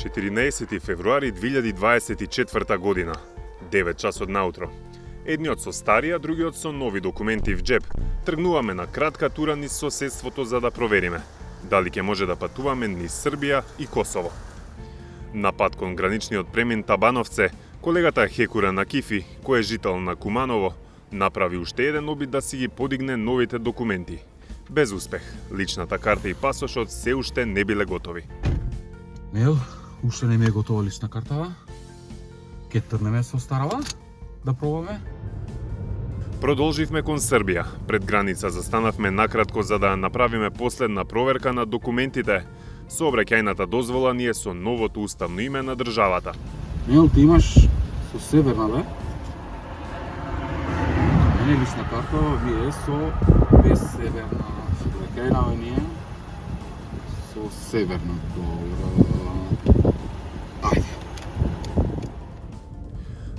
14 февруари 2024 година, 9 часот наутро. Едниот со стари, а другиот со нови документи в джеб. Тргнуваме на кратка тура низ соседството за да провериме дали ќе може да патуваме низ Србија и Косово. На пат кон граничниот премин Табановце, колегата Хекура Накифи, кој е жител на Куманово, направи уште еден обид да си ги подигне новите документи. Без успех, личната карта и пасошот се уште не биле готови. Мел, уште не ми е готова лична картава. Ке трнеме со старава да пробаме. Продолживме кон Србија. Пред граница застанавме накратко за да ја направиме последна проверка на документите. Сообраќајната дозвола ни е со новото уставно име на државата. Мел, ти имаш со северна, бе? Мене лична картава ми е со без северна. Сообраќајна ние со северна. Добро. Ајде.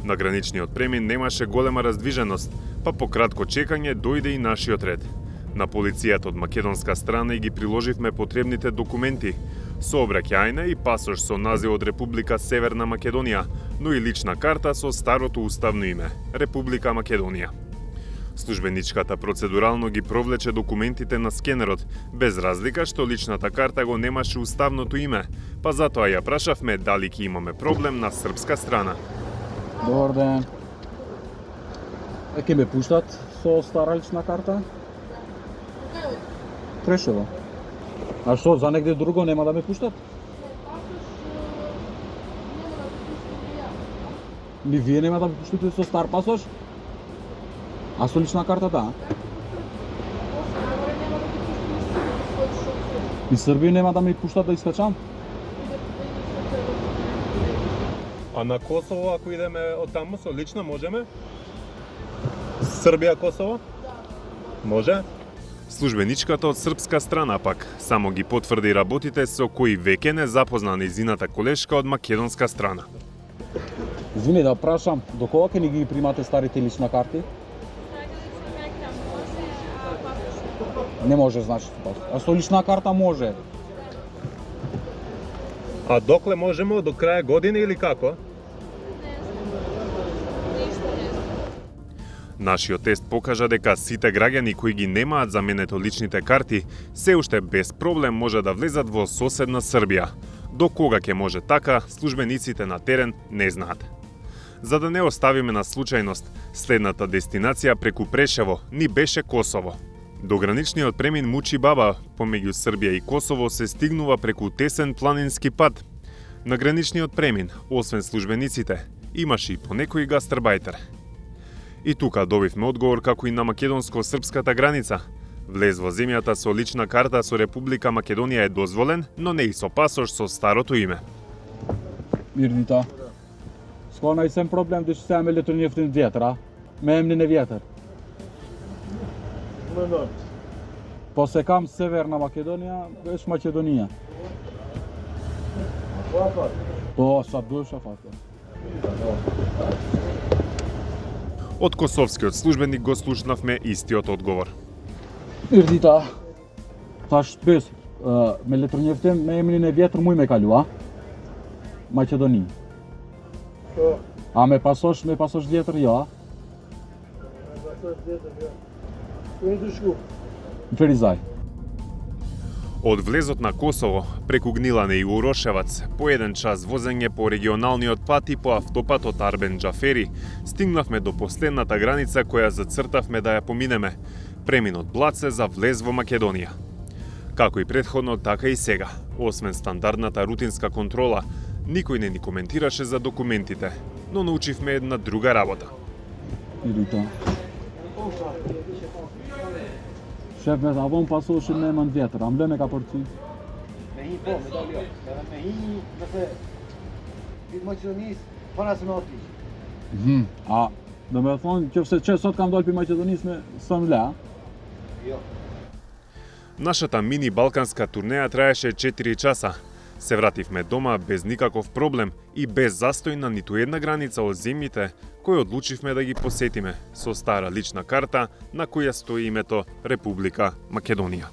На граничниот премин немаше голема раздвиженост, па по кратко чекање дојде и нашиот ред. На полицијата од македонска страна и ги приложивме потребните документи, сообраќајна и пасош со назив од Република Северна Македонија, но и лична карта со старото уставно име – Република Македонија. Службеничката процедурално ги провлече документите на скенерот, без разлика што личната карта го немаше уставното име, па затоа ја прашавме дали ќе имаме проблем на српска страна. Добар ден. Ке ме пуштат со стара лична карта? Трешево. А што, за негде друго нема да ме пуштат? Ни вие нема да ме пуштите со стар пасош? А со лична карта да? И Србија нема да ме пуштат да искачам? А на Косово, ако идеме од таму со лична, можеме? Србија, Косово? Може? Службеничката од српска страна пак само ги потврди работите со кои веќе не запозна нејзината колешка од македонска страна. Извини да прашам, до кога ќе ни ги примате старите лична карти? Не може, значи. А со лична карта може. А докле можеме, до крај година или како? Нашиот тест покажа дека сите граѓани кои ги немаат заменето личните карти се уште без проблем може да влезат во соседна Србија. До кога ќе може така, службениците на терен не знаат. За да не оставиме на случајност, следната дестинација преку Прешево ни беше Косово. До граничниот премин Мучи Баба, помеѓу Србија и Косово, се стигнува преку тесен планински пат. На граничниот премин, освен службениците, имаше и по некој гастарбајтер. И тука добивме одговор како и на македонско-српската граница. Влез во земјата со лична карта со Република Македонија е дозволен, но не и со пасош со старото име. Мирнита. Скоро најсем проблем да се ме лето нефтен вјатра. Ме емни не вјатар. Посекам Северна Македонија, веш Македонија. По са душа фака. Од косовскиот службеник го слушнавме истиот одговор. Ирдита. Таш без ме лето нефтен, ме емни не вјатар муј ме калјува. Македонија. А ме пасош вјатар ја. Феризај. Од влезот на Косово, преку Гнилане и Урошевац, по еден час возење по регионалниот пат и по автопатот Арбен Џафери, стигнавме до последната граница која зацртавме да ја поминеме, преминот Блаце за влез во Македонија. Како и претходно, така и сега, освен стандардната рутинска контрола, никој не ни коментираше за документите, но научивме една друга работа. Ирдита. Шеф, ме авон пасоше неман вјатар, ам леме капорци. Me hi po, me dalë jo. Me hi, nëse vitë Maqedonisë, para se me otish. А, да ме thonë që sot kam dalë pi Maqedonisë me sëm la. Jo. Нашата мини балканска турнеја траеше 4 часа. Се вративме дома без никаков проблем и без застој на ниту една граница од земјите кои одлучивме да ги посетиме со стара лична карта на која стои името Република Македонија.